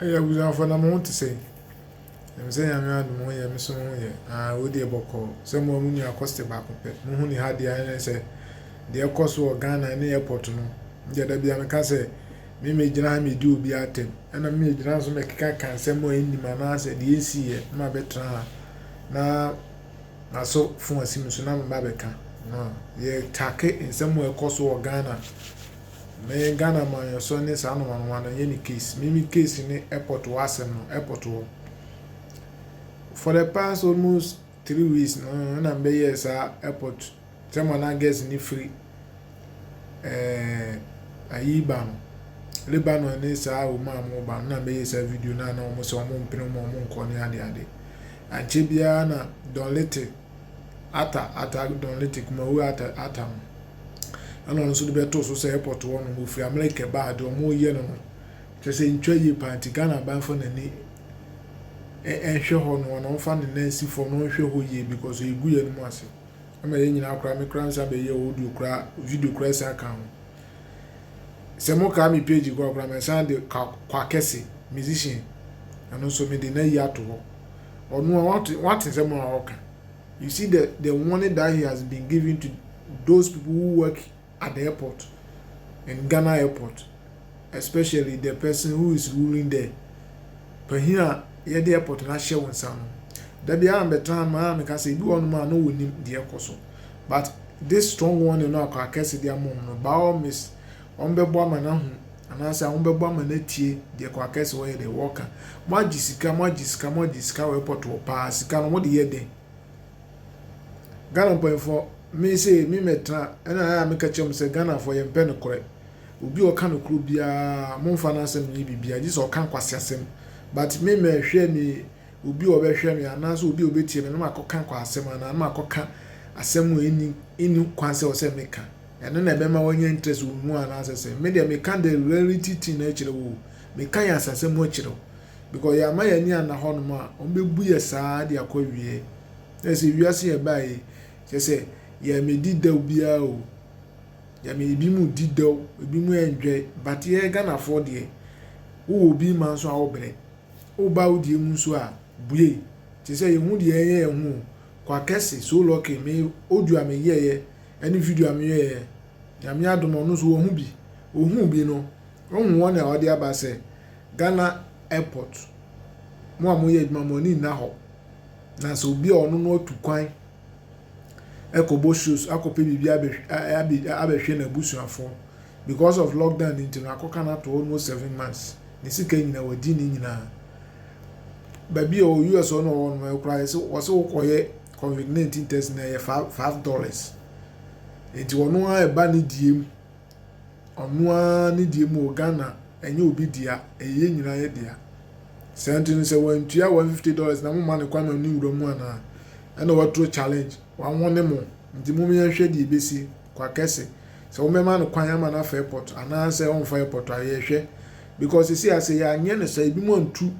was for no to say. I'm saying I'm not more, I'm so here. I would be able to someone who you are costed back. Who had the iron say, the cost of Ghana and the airport. Yet I be a say, me may deny me do be at him, and I may deny some make can send more in the man answer the AC, my better. Now, I saw for a Simpson Babeka. No, ye take it in somewhere cost of Ghana. May Ghana man your son is one any case. Mimi case in the airport was no airport. For the past almost 3 weeks, no, and I'm years airport. Someone I guess ni free. Ayiban. Lebanon is our mamma, but na be a video na almost a month, Pinamo, Corny, and Chibiana, don't let it. Ata don't let it come away at Atam. And also the better so say airport one who free America bad or more yellow. Just say in trade party Ghana ban for any and show one on fan and Nancy for no show who ye because you good and massive. I'm a in our crime crimes have a year old you cry video crash account. Some more crime page you go from a Sunday Quakesi musician and also made the year to or no what is a more. You see the money that he has been giving to those people who work at the airport, in Ghana airport, especially the person who is ruling there. But here, the airport not share one sound. That be am better man because say do one man no will name the airport. But this strong one you know I can say their mom no bao miss ombebo man na hu anasa ombebo man na tie the kwakese where they work. Mo jisika airport wo pa sika no mo de ye den. Ghana point for me say me metra and I make a chum say Ghana for your pen correct. Ubi o kan okru bia momfa na asem ni bibia just o kan kwase asem but me hwe ni ubi o be hwe me anaso ubi obetie me na makokan kwa asem na makoka asem eni kwanse o se meka eno na be ma wanya interest mu anase se me de me kan the reality thing na kire wo me kan ya asem mo kire because ya ma ya ni ana ho no ma o be bu ye saa de akwawie na se wiase ye bai say ya me dida obia o ya me bi mu dida o bi mu enje but ye Ghana for de wo obi man so a obere o ba o die mu so a buye ti say ye hu de ye hu kwa kese so lucky me odu a me ye any video a me ye ya me adomo no so wo hu bi no wo hu won na o de aba say Ghana airport mo amoye admamoni na ho na so obi ono no atu kwan ekobo shows akope bibia abehwe na busuafo because of lockdown into akoka na to almost 7 months ni sika nyina wadi ni nyina baby o US no one my price was so koye COVID-19 test na $5 enti wono a eba ni diem onu a ni diem o Ghana enye obi dia eye nyina ye dia sentinu se wantua $150 na mo ma ne kwa ma ni wuro mu ana and what true challenge one one mo nti mo me hwe di besi kwa kese so wo mema no kwan ama na airport ana say on airport aye hwe because you see as ya anye no say bi mo ntu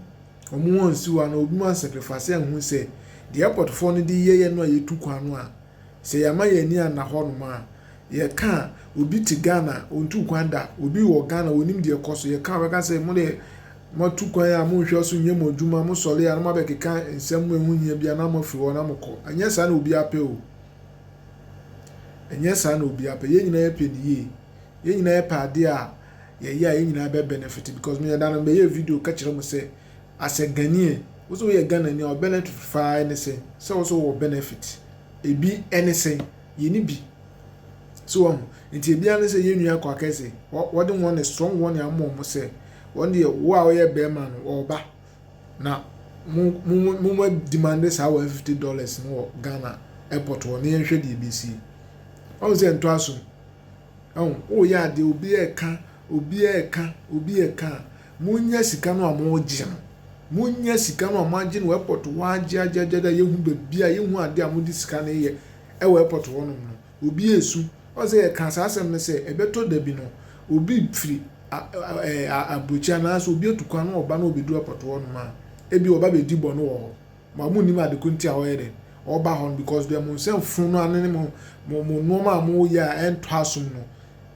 omo won si wa na obi mo sacrifice hu say the airport for no di ye no ayetu kwan no a say ya ma ye ni ana ho no ma ye ka obi ti Ghana ontu kwan da obi wo Ghana onim de ekoso ye ka we say mo de mo tu kwan ya mo hwe so nye mo dwuma mo sole ya no ma be keka nsem mo ehu nya bia na mo fi wo na mo ko anya sa na obi ape o anya sa na obi ape ye nyina ye pe ni ye nyina ye pa de a ye nyina be benefit because me da no be ye video ka kire mo say as a Ghanaian wo so ye Ghana ni o benefit fa anything so wo benefit e bi anything ye ni bi so nti bia ne say ye nua kwa kese what the one is strong one ya mo say one day wo a we be man oba na mo demand say $150 no Ghana airport won ye hwe di BC o say nto aso o ya de obi e ka munya sika no amo gye munya sika no amagye no airport wa agye da ye hu be bia ye hu ade amodi sika ne ye e wo airport won no obi esu o say e ka sa asem ne say e beto da bi no obi free abucha na so obi otukwa na oba na obedu airport won ma ebi oba be di bo no wo ma mu ni ma de kunti a wo yede oba hon because dem say fun no anene mo no ma mo ya ento asum no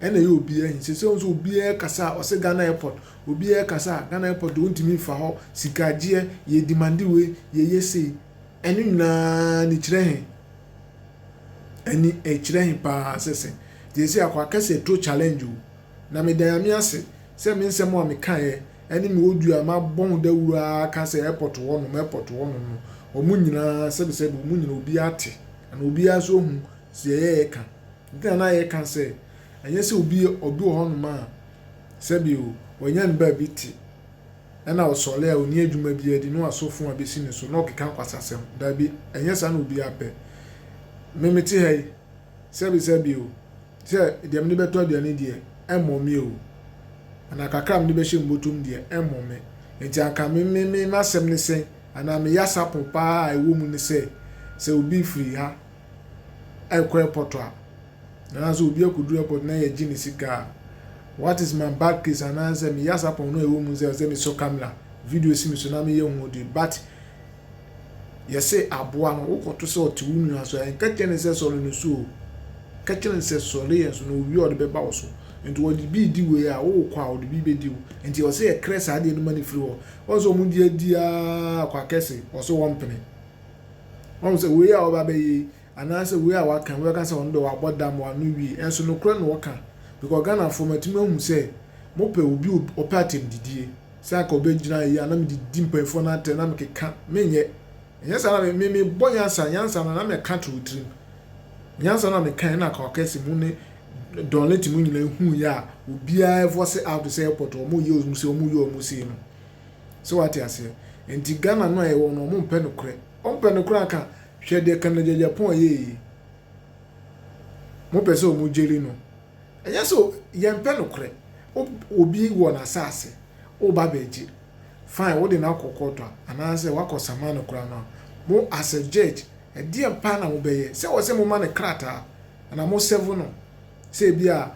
ene ye obi ahin se nso obi kasa o se Ghana airport obi kasa Ghana airport do ntimi fa ho sikaje ye demand we ye yesi enu na ni kire hin eni kire hin pa sese je se akwa kase tro challenge na me dan ami ase se me nsem a me kan ye eni me odu a ma bon da wura ka se airport wo no omu nyina se omu nyina obi ate na obi aso hu se ye ka nti na ye kan se enye se obi ho no ma se bi o wonya nba bi ti na osole a oni adwuma bi adi no asofo abesi ne so na okeka kwasasem da bi enye sa na obi ape memeti hey se bi o se dem ni beto aduane die emomi o ana kakram ni be hye mbotum die emome enti aka me masem ne se ana me yasapo pa ewo mu ne se obi free ha ekwe poto a na so obi akuduru airport na ye gini sika what is my bad case and answer me yasapo no ewo mu se me so camera video si me so na me ye hu de but yese aboa no ukoto se ote wunu aso en ka chene se so no so ka chene se so le so no wi ode beba wo so enti wo di bi di we a wo kwa wo di bi be di wo enti wo se e kresa ade no mani free wo so mu di adia kwa kese wo so wo mpene wo se we a wo ba be anase we a wa kan we ka se on do wa bodam wa no wi enso no kra no wo kan because Ghana format me hu se mo pe obi opatem didie se aka obegina yi ana me di mpefo na ate na me keka menye yansa na me boy yansa na me ka to utrim yansa na me kan na ka kesi mu ne don let mu nyina hu ya obi a force out to say airport o mu ye o mu se no so what you say enti Ghana no e wo no mo mpe no kre o mpe no kre aka hwe de kan de Japan ye mo pese o mu jeri no yanso ye mpe no kre obi wo na sase o ba beji fine wo de na kokoto ananse wakosama no kra no mo as a judge e die pa na mo beye se wo se mo ma ne krata na mo seven no se bia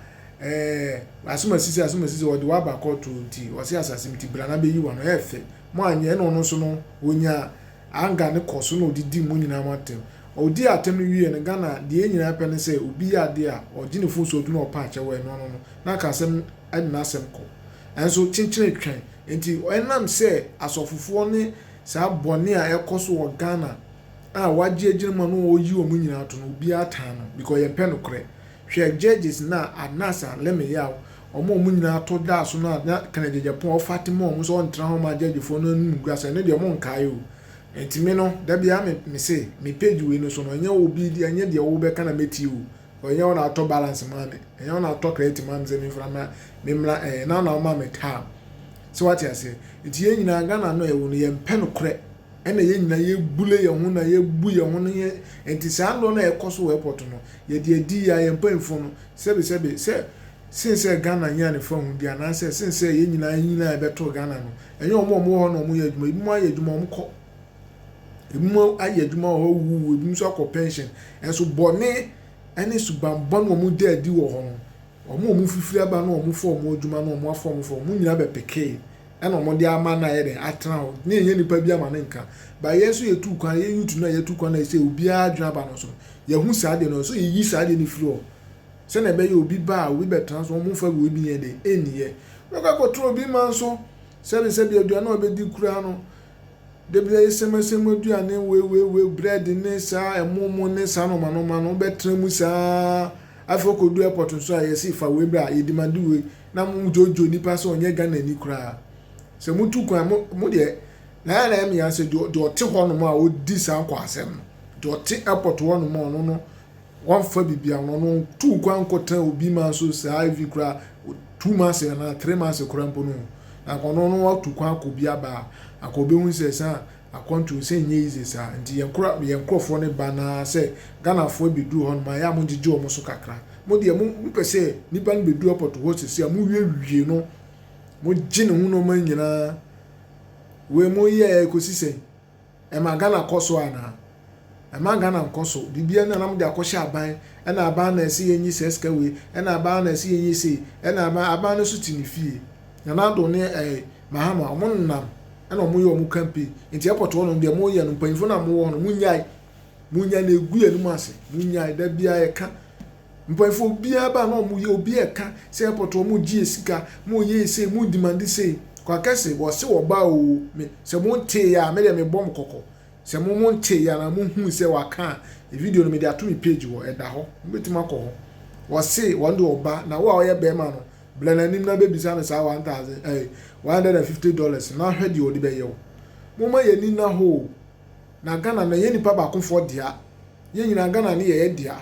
asuma sisi wo de wa ba court ti wo se asasim ti bra na be yi wo no efe mo anye no so no wonya anga ne koso no didi mo nyina matem odi atem wie ne Ghana de nyina pe ne se obi ade a ogine fu so du no pa ache we no na ka sem adina asem ko enso chinchine twen enti enam se asofofo ne sa bone a ekoso wo Ghana a waje agirma no oyi o munyina to no obi atan no because ye pen kore hwe judges na anasa leme yawo omo munyina to da so na Canada Japan o Fatima o so ntra ho ma judge fo no num guasa ne de mo nkai o enti me no da bia me se me page we no so no nya obi di anya de wo be kana meti o onya wo na to balance man enya wo na to create man ze me frama me mra na o ma me ta so what you say enti ye nyina Ghana no e wo no ye pen kore ena ye nyina ye bule ye ho na ye bu ye ho no ye enti sa ndo na e koso airport no ye de adi ya ye mpanfo no sebe since Ghana nya ne fon di ananse since ye nyina e beto Ghana no enye omo ho no omo ye adwuma ibi mo aye adwuma omo ko ibi mo aye adwuma ho wu ibi so akọ pension enso bone ene subambon omo de adi wo ho no omo fifiri aba no omo fo omo adwuma no omo afo omo fo omo nyina be peke ena omo de ama na ye de atra ho na enye nipa bi ama ne nka ba yeso ye tu kwan ye yutu na ye tu kwan na se obi adwuma ba no so ye hu sa de no so ye yi sa de ni firi o se na be ye obi ba obi be trans omo fa we bi ye de eniye we ka ko tro bi man so se bi aduane obi di kura no de bi ye semesemo aduane we bread ne sa emomo ne sa no mano be tremu sa afoko du airport so aye si fa we bra ye demand we na mu jojo nipa so onye Ghana ni kura se mutu kwa mu de na mi ya se do te ho no ma o di sa kwa asem do te airport ho no ma no one fa bibia no tu kwa nkotan obi ma so sa iv kura 2 months na 3 months kura mpo no na kono no tu kwa ko bia ba akobe hu se sa akontu se nye ize sa nti ye nkrofo ne ba na se Ghana fo bi du ho no ma ya mo gige o mo so kakra mo de mo pese nipa no be du airport ho se mo wie no mo gine hu no man nyina we mo ye ekosise e ma Ghana koso ana e ma Ghana koso bibia na nam de akosha aban e na aban na ese yenyi seska we e na aban na ese yenyi se e na aban no so tinifie na na do ne mahama omo nam e na omo ye omo campaign nti airport wo no de mo ye no panfo na mo wo no munya na egu enu ase munya da bia ye ka mpɔfo bia ba na omu ye obi eka se airport omu gi esika mu ye se mu demand se kwa kase wo se wo ba o me se mu nte ya me de me bom kokko se mu nte ya na mu hu se waka e video no me de ato me page wo eda ho betima ko ho wo se wo ndo oba na wo ye be ma no blana nim na be bisa na sa $150 na hwede odi be ye wo mo ma ye ni na ho na Ghana na ye nipa ba konfo dia ye nyina Ghana ne ye dia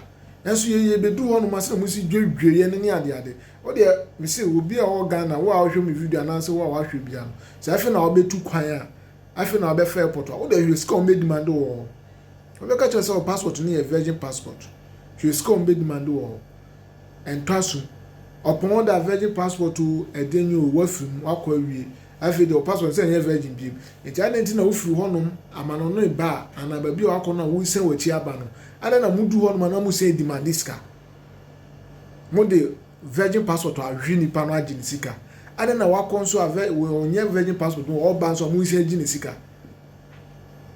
enso ye bedu ho no ma se mo si dwedwe ye ne ade o de me se obi a o Ghana wo a hwe me video na se wo a hwe bia no se afi na obetu kwan a afi na obefa airport o de hwe ska o me demand wo o be ka che se o passport ne ye virgin passport hwe ska o me demand wo en twaso upon that virgin passport to edenyo wafim akwa wie afi de passport say nye virgin biem enti adenti na ofiri honom amano no ba ana ba bi akọ na wo se wachi aba no ada na mudu honom na mu say demand iska mo de virgin passport ahwe nipa no agye sika ada na wakọ nso onye virgin passport no oba nso mu say agye sika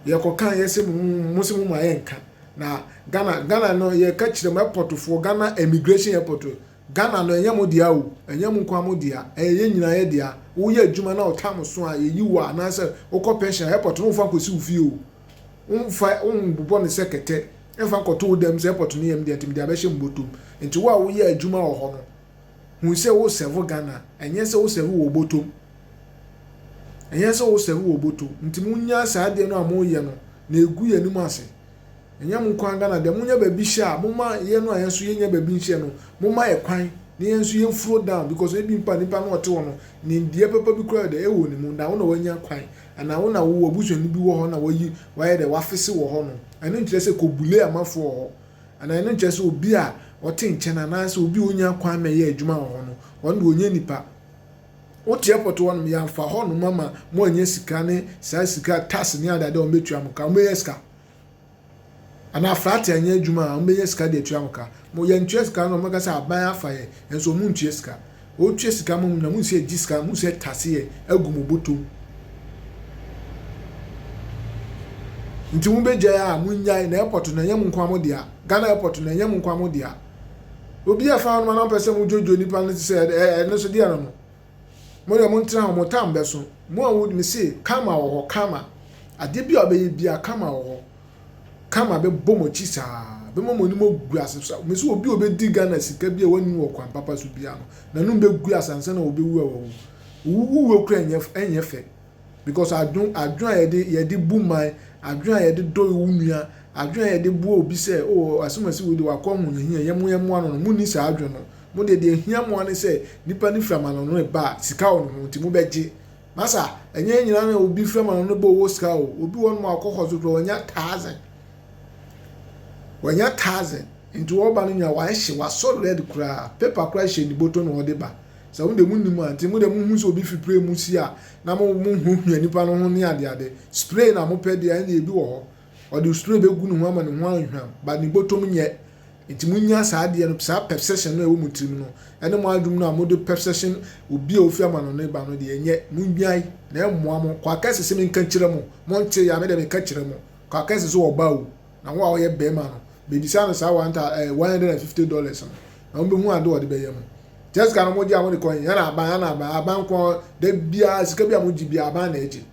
ye ko kan ye se mu se mu ma ye nka na Ghana no ye ka kire mo airport fo Ghana immigration airport Ghana no enyam dia o enyam nkwa mo dia eye nyina ye dia wo ye adwuma na otam so a ye yiwa na se ukọ pension airport no fa kosi ufie o umfa umbubo ne sekete emfa koto dem se airport no yem dia tim dia be hye mbotom enti wo ye adwuma wo ho no hu se wo serve Ghana enye se wo serve wo botom enye se wo serve wo botom enti munya sa de no amoye no na egu ye nim ase enyam nkwan Ghana de munya ba bi hye a muma ye no ayenso ye nya ba bi hye no muma ye kwan ni yenso ye fro down because e bi nipa no ote wo no ni die papa bi kura de e wo ni mu na wo na wanya kwan ana wo na wo abuso ni bi wo ho na wayi waye de wafese wo ho no eno nkire se kobule amafo ho ana eno nkire se obi a ote nche na na se obi onya kwan me ye adwuma ho no won de onya nipa o tie poto won ya fa ho no mama mo anya sika ne sa sika tax ni ada de o metua mo ka mo ye sika ana frati anya adwuma o meya sika de atua moka mo ye ntua sika no maka sa aban afa ye enso mu ntua sika o tua sika mo na mu se sika mu se tase ye agumo botom nti mu beja ya mu nyai na airport na nyam nkwa mo dia Ghana airport na nyam nkwa mo dia obi afa no na pese mu jojo nipa no se no so dia no mo le mo ntra mo tambe so mo a wo mi se kama wo kama ade bi obeyi bia kama wo kama be bomochi saa be momo ni mo gu asesa me so obi obedi Ghana sika bi e wani wo kwan papa so bia no na no be gu asanse na obi wu kra enye fe because adun ye de bu mai adun ye de do wunua adun ye de bu obi se o asomasi wo de wakọ hunhia ye mo ano no mu ni sa adun no mo de hia mo ani se nipa ni frama no no ba sika wo no ti mo beje masa enye nyina na obi frama no bo wo sika o obi won mo akọ hozo nya 1000 wanya 1000 into oba no nya wa hye wa so red kura paper kura hye ni boto no ode ba so wo de munnimu anti mo de mu so obi fipre mu si a na mo hu nipa no ho ne ade spray na mo pede an na ebi wo ho ode spray be gu no ho ama ne ho anhwam ba ni boto mu nye nti munya sa ade no sa perception no e wo mutrim no ene mo adum no mo de perception obi a ofi ama no ne ba no de enye munnyai na emmoa mo kwa kase se me nka kire mo mo nte ya me de me ka kire mo kwa kase so oba o na wo a wo ye be ma no bedisa no sa $150 na mbe hu ade ode be yam just kana mo ji amode koyin ya na aban ko de bia sika bia mo ji bia aban na eji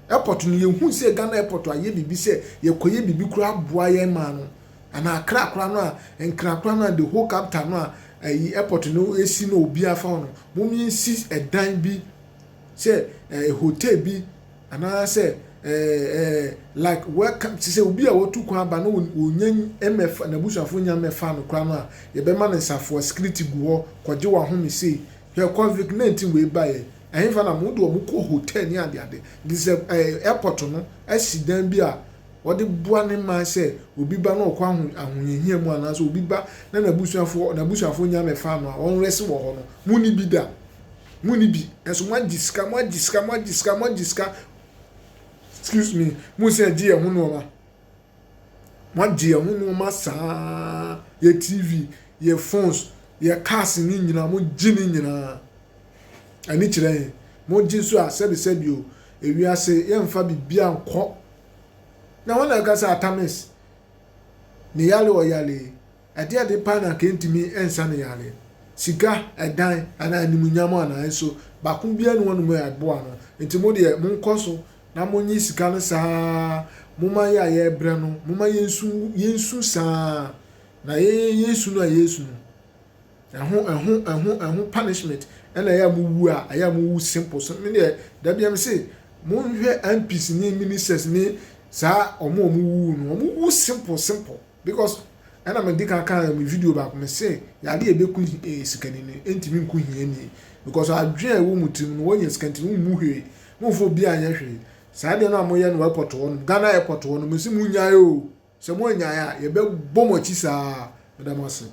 airport no ye hu se Ghana airport aye bibi se ye koye bibi kura boa ye ma no ana kra no a enkra no the whole capital no a airport no esi no obi afa no mo mi si edan bi se hotel bi ana se like welcome to say obi a wotu kwa ba no onyen MF na busuafo nya mefa no kwa no a ye be ma ne safo security gu ho kwaje wa home sei ye COVID-19 we ba ye ehfa na mo do mo ko hotel ni ade this airport no asidan bi a wode bua ne ma se obi ba no kwa ahonyehia mu ana so obi ba na busuafo nya mefa no a on resi wo ho no muni bi da muni bi enso mo jiska excuse me mo se die ho no ma mo die ho no ma sa ye TV ye phones ye cars ni nyina mo gini nyina ani kire mo gi so a sebi o ewiase ye mfa bibia nko na wona ka sa atamis ni yale o yale ade ade pa na kentimi ensa ne yale sika edan ana animunyam ana so ba kun bia no no abo ano enti mo de mo nkoso na mo nyi sika no saa mo ma ya ye bre no mo ma yensu saa na yesu no yesu no ɛho punishment ɛna ya mo wu a ya mo wu simple so me de da bia me say mo hwɛ MPs ni ministers ni saa omo wu no omo wu simple because ɛna me dika kan me video back me say ya de ebeku sikani ni entimi nku hia ni because adwen wo mutim no wonya sikani mu hwe mo fo bia anya hwe saa de no amoye no airport won Ghana airport won me si mu nyae o se mo nyae a ye be bomo chi saa me da mo se